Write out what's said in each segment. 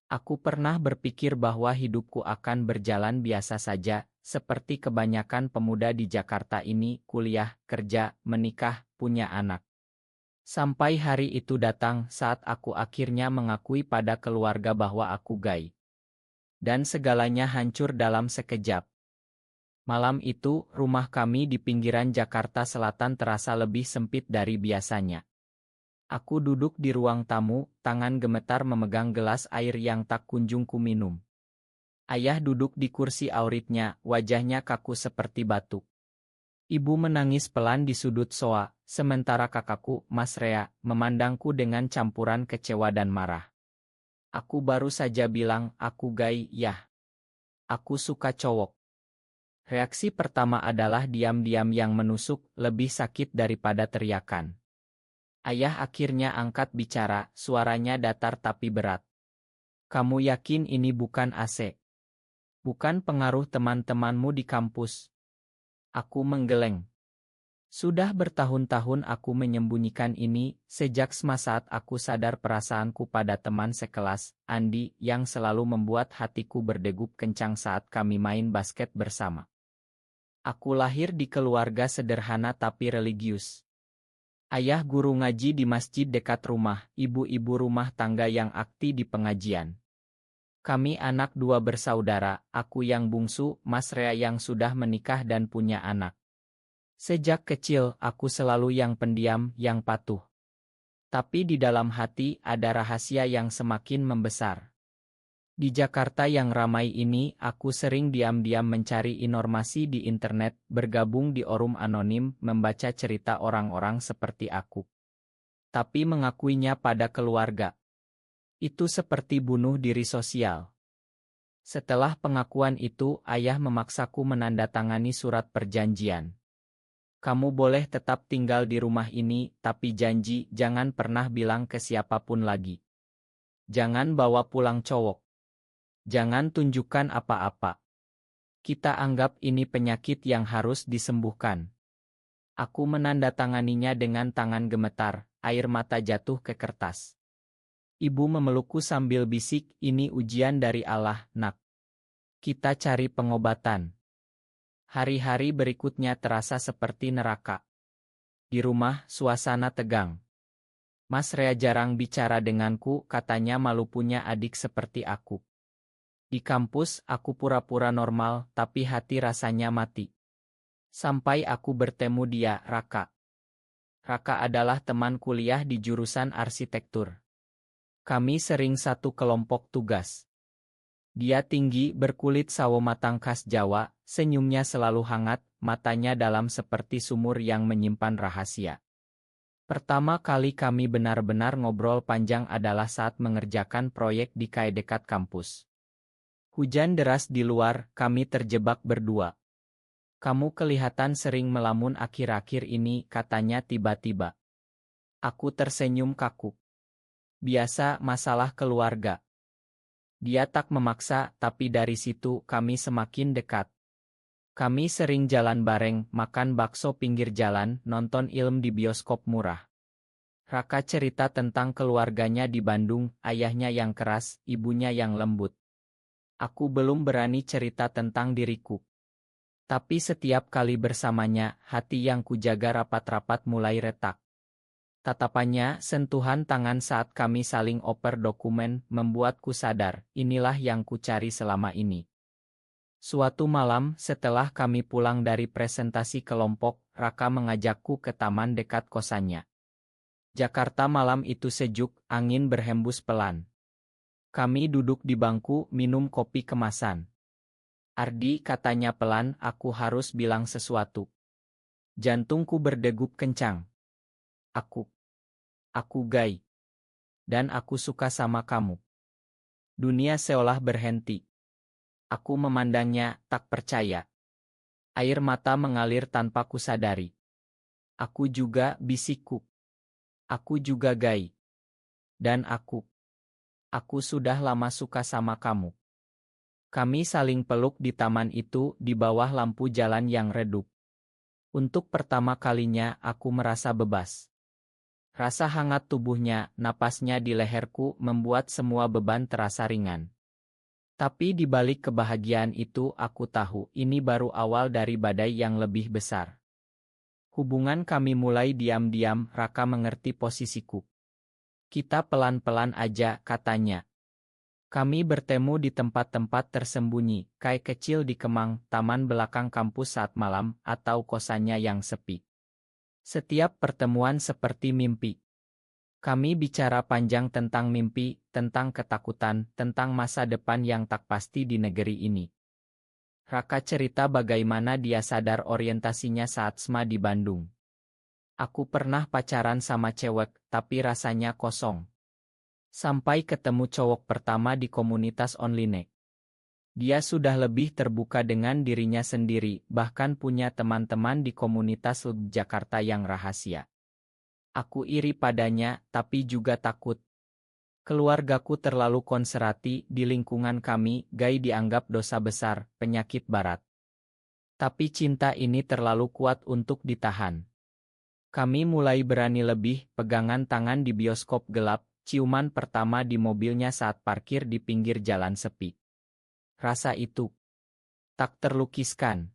Aku pernah berpikir bahwa hidupku akan berjalan biasa saja, seperti kebanyakan pemuda di Jakarta ini, kuliah, kerja, menikah, punya anak. Sampai hari itu datang saat aku akhirnya mengakui pada keluarga bahwa aku gay. Dan segalanya hancur dalam sekejap. Malam itu, rumah kami di pinggiran Jakarta Selatan terasa lebih sempit dari biasanya. Aku duduk di ruang tamu, tangan gemetar memegang gelas air yang tak kunjung ku minum. Ayah duduk di kursi auritnya, wajahnya kaku seperti batu. Ibu menangis pelan di sudut soa, sementara kakakku, Mas Rea, memandangku dengan campuran kecewa dan marah. Aku baru saja bilang, aku gay, yah. Aku suka cowok. Reaksi pertama adalah diam-diam yang menusuk, lebih sakit daripada teriakan. Ayah akhirnya angkat bicara, suaranya datar tapi berat. Kamu yakin ini bukan AC? Bukan pengaruh teman-temanmu di kampus? Aku menggeleng. Sudah bertahun-tahun aku menyembunyikan ini, sejak saat aku sadar perasaanku pada teman sekelas, Andi, yang selalu membuat hatiku berdegup kencang saat kami main basket bersama. Aku lahir di keluarga sederhana tapi religius. Ayah guru ngaji di masjid dekat rumah, ibu-ibu rumah tangga yang aktif di pengajian. Kami anak dua bersaudara, aku yang bungsu, Mas Rea yang sudah menikah dan punya anak. Sejak kecil, aku selalu yang pendiam, yang patuh. Tapi di dalam hati ada rahasia yang semakin membesar. Di Jakarta yang ramai ini, aku sering diam-diam mencari informasi di internet, bergabung di forum anonim, membaca cerita orang-orang seperti aku. Tapi mengakuinya pada keluarga, itu seperti bunuh diri sosial. Setelah pengakuan itu, ayah memaksaku menandatangani surat perjanjian. Kamu boleh tetap tinggal di rumah ini, tapi janji jangan pernah bilang ke siapapun lagi. Jangan bawa pulang cowok. Jangan tunjukkan apa-apa. Kita anggap ini penyakit yang harus disembuhkan. Aku menandatanganinya dengan tangan gemetar, air mata jatuh ke kertas. Ibu memelukku sambil bisik, ini ujian dari Allah, nak. Kita cari pengobatan. Hari-hari berikutnya terasa seperti neraka. Di rumah, suasana tegang. Mas Rea jarang bicara denganku, katanya malu punya adik seperti aku. Di kampus, aku pura-pura normal, tapi hati rasanya mati. Sampai aku bertemu dia, Raka. Raka adalah teman kuliah di jurusan arsitektur. Kami sering satu kelompok tugas. Dia tinggi, berkulit sawo matang khas Jawa, senyumnya selalu hangat, matanya dalam seperti sumur yang menyimpan rahasia. Pertama kali kami benar-benar ngobrol panjang adalah saat mengerjakan proyek di KAI dekat kampus. Hujan deras di luar, kami terjebak berdua. Kamu kelihatan sering melamun akhir-akhir ini, katanya tiba-tiba. Aku tersenyum kaku. Biasa, masalah keluarga. Dia tak memaksa, tapi dari situ kami semakin dekat. Kami sering jalan bareng, makan bakso pinggir jalan, nonton film di bioskop murah. Raka cerita tentang keluarganya di Bandung, ayahnya yang keras, ibunya yang lembut. Aku belum berani cerita tentang diriku. Tapi setiap kali bersamanya, hati yang kujaga rapat-rapat mulai retak. Tatapannya, sentuhan tangan saat kami saling oper dokumen, membuatku sadar, inilah yang kucari selama ini. Suatu malam, setelah kami pulang dari presentasi kelompok, Raka mengajakku ke taman dekat kosannya. Jakarta malam itu sejuk, angin berhembus pelan. Kami duduk di bangku, minum kopi kemasan. Ardi, katanya pelan, aku harus bilang sesuatu. Jantungku berdegup kencang. Aku gay. Dan aku suka sama kamu. Dunia seolah berhenti. Aku memandangnya, tak percaya. Air mata mengalir tanpa kusadari. Aku juga, bisikku. Aku juga gay. Dan aku sudah lama suka sama kamu. Kami saling peluk di taman itu, di bawah lampu jalan yang redup. Untuk pertama kalinya, aku merasa bebas. Rasa hangat tubuhnya, napasnya di leherku membuat semua beban terasa ringan. Tapi di balik kebahagiaan itu aku tahu ini baru awal dari badai yang lebih besar. Hubungan kami mulai diam-diam, Raka mengerti posisiku. Kita pelan-pelan aja, katanya. Kami bertemu di tempat-tempat tersembunyi, kayak kecil di kemang, taman belakang kampus saat malam, atau kosannya yang sepi. Setiap pertemuan seperti mimpi. Kami bicara panjang tentang mimpi, tentang ketakutan, tentang masa depan yang tak pasti di negeri ini. Raka cerita bagaimana dia sadar orientasinya saat SMA di Bandung. Aku pernah pacaran sama cewek, tapi rasanya kosong. Sampai ketemu cowok pertama di komunitas online. Dia sudah lebih terbuka dengan dirinya sendiri, bahkan punya teman-teman di komunitas Jakarta yang rahasia. Aku iri padanya, tapi juga takut. Keluargaku terlalu konservatif di lingkungan kami, gay dianggap dosa besar, penyakit barat. Tapi cinta ini terlalu kuat untuk ditahan. Kami mulai berani lebih, pegangan tangan di bioskop gelap, ciuman pertama di mobilnya saat parkir di pinggir jalan sepi. Rasa itu tak terlukiskan.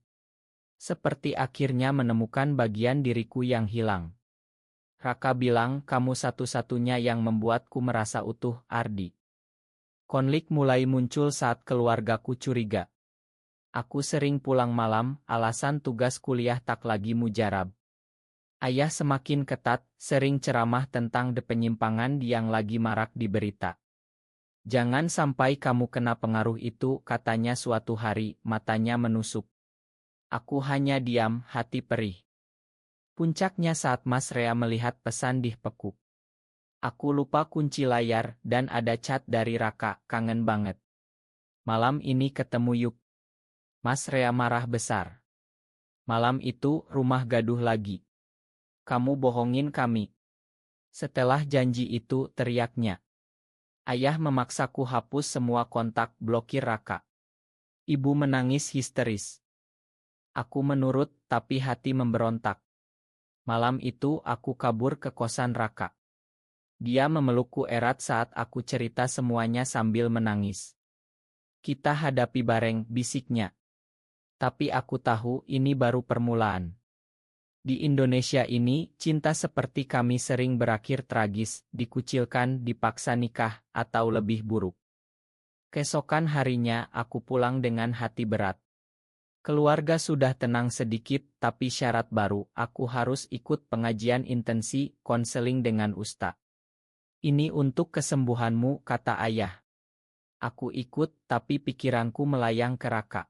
Seperti akhirnya menemukan bagian diriku yang hilang. Raka bilang, kamu satu-satunya yang membuatku merasa utuh, Ardi. Konflik mulai muncul saat keluargaku curiga. Aku sering pulang malam, alasan tugas kuliah tak lagi mujarab. Ayah semakin ketat, sering ceramah tentang penyimpangan yang lagi marak di berita. Jangan sampai kamu kena pengaruh itu, katanya suatu hari, matanya menusuk. Aku hanya diam, hati perih. Puncaknya saat Mas Rea melihat pesan di pekuk. Aku lupa kunci layar, dan ada chat dari Raka, kangen banget. Malam ini ketemu yuk. Mas Rea marah besar. Malam itu, rumah gaduh lagi. Kamu bohongin kami. Setelah janji itu, teriaknya. Ayah memaksaku hapus semua kontak, blokir Raka. Ibu menangis histeris. Aku menurut, tapi hati memberontak. Malam itu aku kabur ke kosan Raka. Dia memelukku erat saat aku cerita semuanya sambil menangis. Kita hadapi bareng, bisiknya. Tapi aku tahu ini baru permulaan. Di Indonesia ini, cinta seperti kami sering berakhir tragis, dikucilkan, dipaksa nikah, atau lebih buruk. Keesokan harinya, aku pulang dengan hati berat. Keluarga sudah tenang sedikit, tapi syarat baru, aku harus ikut pengajian intensi, konseling dengan ustaz. Ini untuk kesembuhanmu, kata ayah. Aku ikut, tapi pikiranku melayang ke Raka.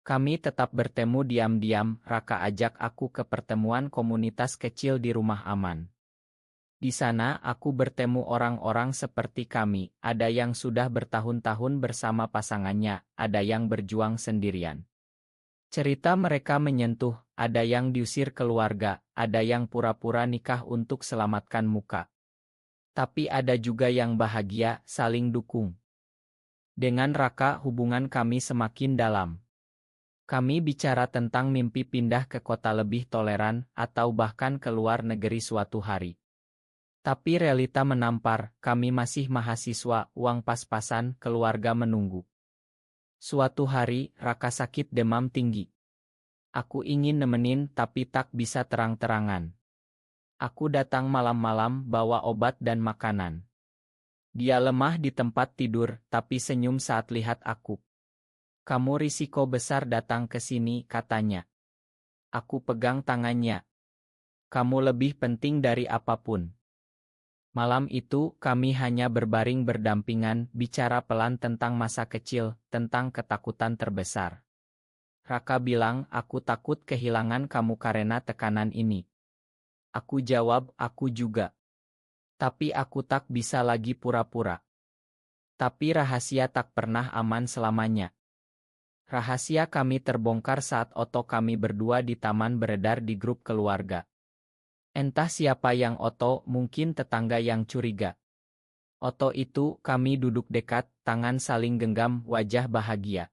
Kami tetap bertemu diam-diam, Raka ajak aku ke pertemuan komunitas kecil di rumah aman. Di sana aku bertemu orang-orang seperti kami, ada yang sudah bertahun-tahun bersama pasangannya, ada yang berjuang sendirian. Cerita mereka menyentuh, ada yang diusir keluarga, ada yang pura-pura nikah untuk selamatkan muka. Tapi ada juga yang bahagia, saling dukung. Dengan Raka hubungan kami semakin dalam. Kami bicara tentang mimpi pindah ke kota lebih toleran, atau bahkan ke luar negeri suatu hari. Tapi realita menampar, kami masih mahasiswa, uang pas-pasan, keluarga menunggu. Suatu hari, Raka sakit demam tinggi. Aku ingin nemenin tapi tak bisa terang-terangan. Aku datang malam-malam bawa obat dan makanan. Dia lemah di tempat tidur, tapi senyum saat lihat aku. Kamu risiko besar datang ke sini, katanya. Aku pegang tangannya. Kamu lebih penting dari apapun. Malam itu, kami hanya berbaring berdampingan, bicara pelan tentang masa kecil, tentang ketakutan terbesar. Raka bilang, aku takut kehilangan kamu karena tekanan ini. Aku jawab, aku juga. Tapi aku tak bisa lagi pura-pura. Tapi rahasia tak pernah aman selamanya. Rahasia kami terbongkar saat Oto kami berdua di taman beredar di grup keluarga. Entah siapa yang Oto, mungkin tetangga yang curiga. Oto itu, kami duduk dekat, tangan saling genggam, wajah bahagia.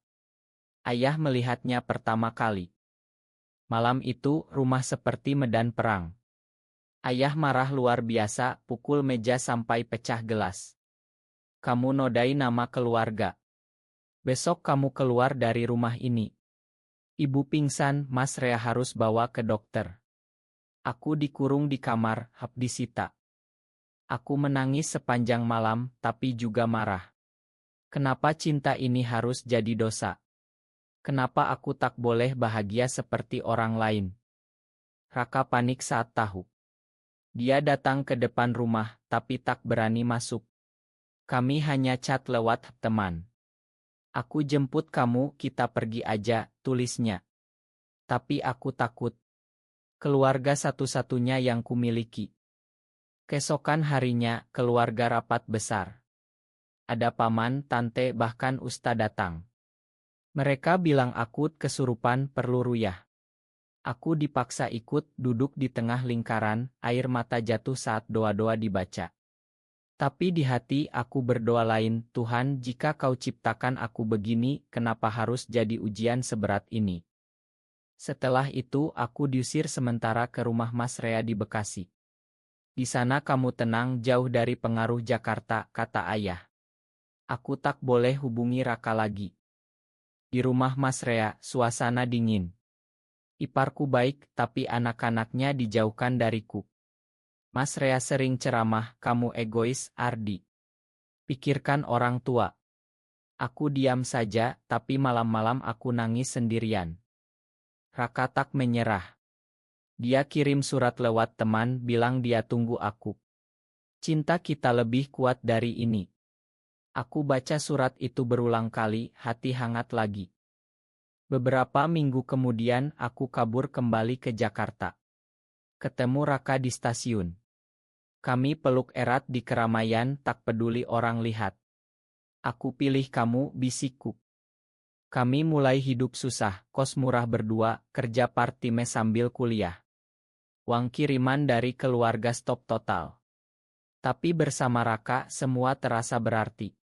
Ayah melihatnya pertama kali. Malam itu, rumah seperti medan perang. Ayah marah luar biasa, pukul meja sampai pecah gelas. Kamu nodai nama keluarga. Besok kamu keluar dari rumah ini. Ibu pingsan, Mas Rea harus bawa ke dokter. Aku dikurung di kamar, hap disita. Aku menangis sepanjang malam, tapi juga marah. Kenapa cinta ini harus jadi dosa? Kenapa aku tak boleh bahagia seperti orang lain? Raka panik saat tahu. Dia datang ke depan rumah, tapi tak berani masuk. Kami hanya chat lewat teman. Aku jemput kamu, kita pergi aja, tulisnya. Tapi aku takut. Keluarga satu-satunya yang kumiliki. Keesokan harinya, keluarga rapat besar. Ada paman, tante, bahkan ustad datang. Mereka bilang aku kesurupan, perlu ruyah. Aku dipaksa ikut, duduk di tengah lingkaran, air mata jatuh saat doa-doa dibaca. Tapi di hati aku berdoa lain, Tuhan, jika kau ciptakan aku begini, kenapa harus jadi ujian seberat ini? Setelah itu aku diusir sementara ke rumah Mas Rea di Bekasi. Di sana kamu tenang, jauh dari pengaruh Jakarta, kata ayah. Aku tak boleh hubungi Raka lagi. Di rumah Mas Rea, suasana dingin. Iparku baik, tapi anak-anaknya dijauhkan dariku. Mas Rea sering ceramah, kamu egois, Ardi. Pikirkan orang tua. Aku diam saja, tapi malam-malam aku nangis sendirian. Raka tak menyerah. Dia kirim surat lewat teman, bilang dia tunggu aku. Cinta kita lebih kuat dari ini. Aku baca surat itu berulang kali, hati hangat lagi. Beberapa minggu kemudian aku kabur kembali ke Jakarta. Ketemu Raka di stasiun. Kami peluk erat di keramaian, tak peduli orang lihat. Aku pilih kamu, bisikku. Kami mulai hidup susah, kos murah berdua, kerja part-time sambil kuliah. Uang kiriman dari keluarga stop total. Tapi bersama Raka semua terasa berarti.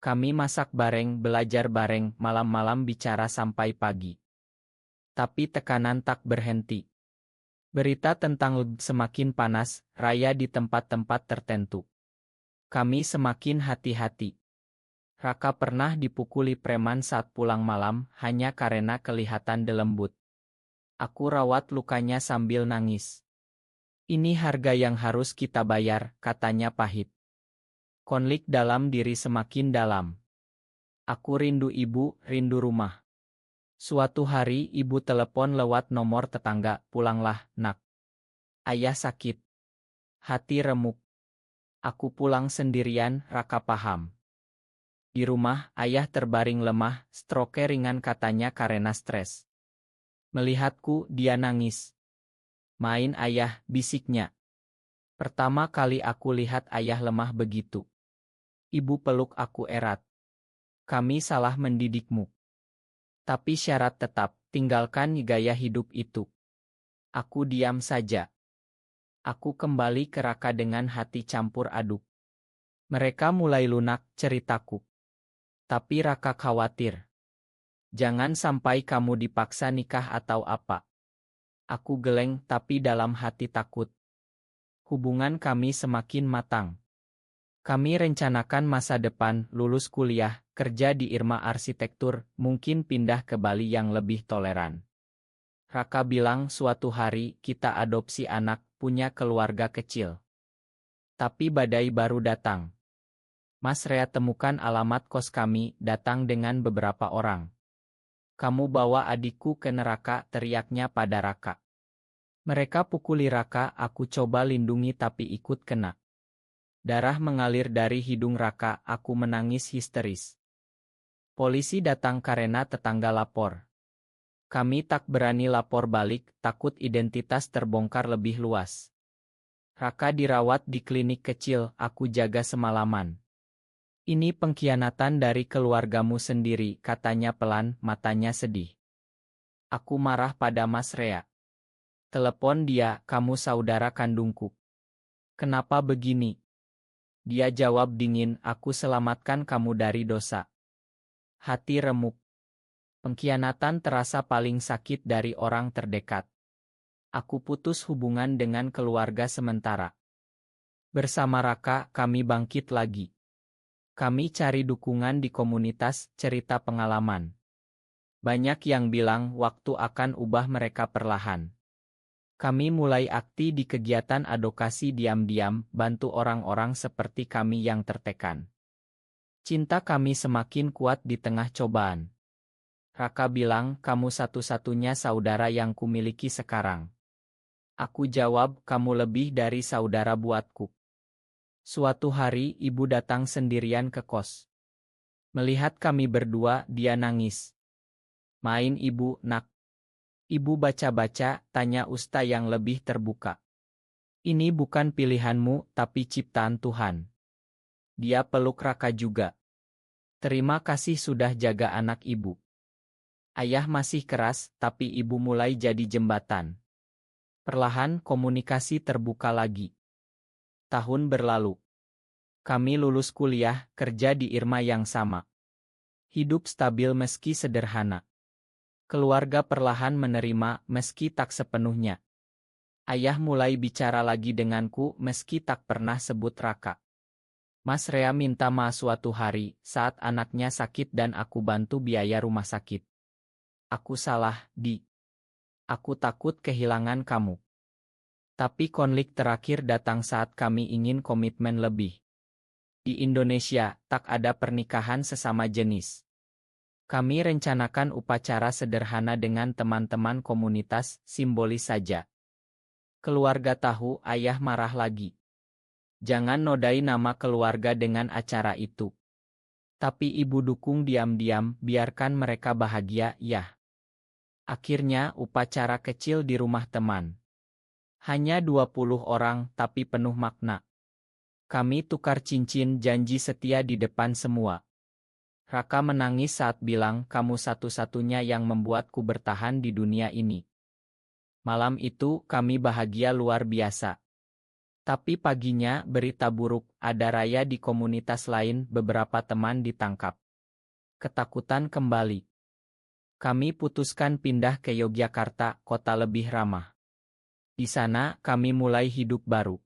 Kami masak bareng, belajar bareng, malam-malam bicara sampai pagi. Tapi tekanan tak berhenti. Berita tentang LB semakin panas, raya di tempat-tempat tertentu. Kami semakin hati-hati. Raka pernah dipukuli preman saat pulang malam, hanya karena kelihatan lembut. Aku rawat lukanya sambil nangis. Ini harga yang harus kita bayar, katanya pahit. Konflik dalam diri semakin dalam. Aku rindu ibu, rindu rumah. Suatu hari ibu telepon lewat nomor tetangga, pulanglah, nak. Ayah sakit. Hati remuk. Aku pulang sendirian, Raka paham. Di rumah, ayah terbaring lemah, stroke ringan katanya karena stres. Melihatku, dia nangis. Main ayah, bisiknya. Pertama kali aku lihat ayah lemah begitu. Ibu peluk aku erat. Kami salah mendidikmu. Tapi syarat tetap, tinggalkan gaya hidup itu. Aku diam saja. Aku kembali ke Raka dengan hati campur aduk. Mereka mulai lunak, ceritaku. Tapi Raka khawatir. Jangan sampai kamu dipaksa nikah atau apa. Aku geleng tapi dalam hati takut. Hubungan kami semakin matang. Kami rencanakan masa depan, lulus kuliah, kerja di Irma Arsitektur, mungkin pindah ke Bali yang lebih toleran. Raka bilang suatu hari kita adopsi anak, punya keluarga kecil. Tapi badai baru datang. Mas Rea temukan alamat kos kami, datang dengan beberapa orang. Kamu bawa adikku ke neraka, teriaknya pada Raka. Mereka pukuli Raka, aku coba lindungi tapi ikut kena. Darah mengalir dari hidung Raka, aku menangis histeris. Polisi datang karena tetangga lapor. Kami tak berani lapor balik, takut identitas terbongkar lebih luas. Raka dirawat di klinik kecil, aku jaga semalaman. Ini pengkhianatan dari keluargamu sendiri, katanya pelan, matanya sedih. Aku marah pada Mas Rea. Telepon dia, kamu saudara kandungku. Kenapa begini? Dia jawab dingin, aku selamatkan kamu dari dosa. Hati remuk. Pengkhianatan terasa paling sakit dari orang terdekat. Aku putus hubungan dengan keluarga sementara. Bersama Raka, kami bangkit lagi. Kami cari dukungan di komunitas cerita pengalaman. Banyak yang bilang waktu akan ubah mereka perlahan. Kami mulai aktif di kegiatan advokasi diam-diam, bantu orang-orang seperti kami yang tertekan. Cinta kami semakin kuat di tengah cobaan. Raka bilang, kamu satu-satunya saudara yang kumiliki sekarang. Aku jawab, kamu lebih dari saudara buatku. Suatu hari ibu datang sendirian ke kos. Melihat kami berdua, dia nangis. Main ibu, nak. Ibu baca-baca, tanya Usta yang lebih terbuka. Ini bukan pilihanmu, tapi ciptaan Tuhan. Dia peluk Raka juga. Terima kasih sudah jaga anak ibu. Ayah masih keras, tapi ibu mulai jadi jembatan. Perlahan komunikasi terbuka lagi. Tahun berlalu. Kami lulus kuliah, kerja di Irma yang sama. Hidup stabil meski sederhana. Keluarga perlahan menerima meski tak sepenuhnya. Ayah mulai bicara lagi denganku meski tak pernah sebut Raka. Mas Rea minta maaf suatu hari saat anaknya sakit dan aku bantu biaya rumah sakit. Aku salah, Di. Aku takut kehilangan kamu. Tapi konflik terakhir datang saat kami ingin komitmen lebih. Di Indonesia, tak ada pernikahan sesama jenis. Kami rencanakan upacara sederhana dengan teman-teman komunitas, simbolis saja. Keluarga tahu, ayah marah lagi. Jangan nodai nama keluarga dengan acara itu. Tapi ibu dukung diam-diam, biarkan mereka bahagia, ya. Akhirnya upacara kecil di rumah teman. Hanya 20 orang, tapi penuh makna. Kami tukar cincin janji setia di depan semua. Raka menangis saat bilang, kamu satu-satunya yang membuatku bertahan di dunia ini. Malam itu, kami bahagia luar biasa. Tapi paginya, berita buruk, ada raya di komunitas lain, beberapa teman ditangkap. Ketakutan kembali. Kami putuskan pindah ke Yogyakarta, kota lebih ramah. Di sana, kami mulai hidup baru.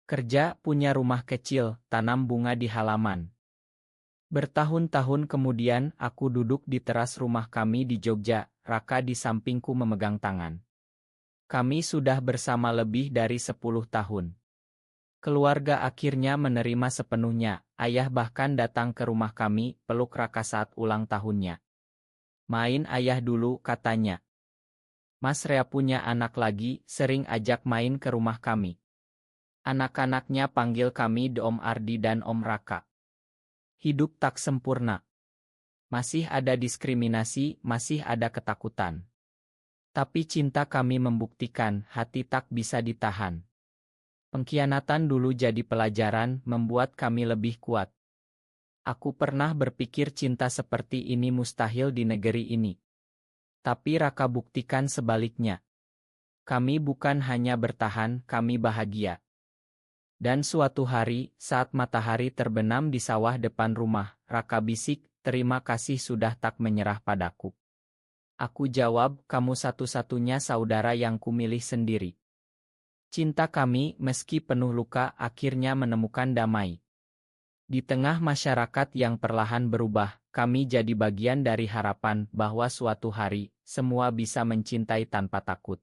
Kerja, punya rumah kecil, tanam bunga di halaman. Bertahun-tahun kemudian, aku duduk di teras rumah kami di Jogja, Raka di sampingku memegang tangan. Kami sudah bersama lebih dari 10 tahun. Keluarga akhirnya menerima sepenuhnya, ayah bahkan datang ke rumah kami, peluk Raka saat ulang tahunnya. Main ayah dulu, katanya. Mas Rea punya anak lagi, sering ajak main ke rumah kami. Anak-anaknya panggil kami Om Ardi dan Om Raka. Hidup tak sempurna. Masih ada diskriminasi, masih ada ketakutan. Tapi cinta kami membuktikan hati tak bisa ditahan. Pengkhianatan dulu jadi pelajaran, membuat kami lebih kuat. Aku pernah berpikir cinta seperti ini mustahil di negeri ini. Tapi Raka buktikan sebaliknya. Kami bukan hanya bertahan, kami bahagia. Dan suatu hari, saat matahari terbenam di sawah depan rumah, Raka bisik, terima kasih sudah tak menyerah padaku. Aku jawab, kamu satu-satunya saudara yang kumilih sendiri. Cinta kami, meski penuh luka, akhirnya menemukan damai. Di tengah masyarakat yang perlahan berubah, kami jadi bagian dari harapan bahwa suatu hari, semua bisa mencintai tanpa takut.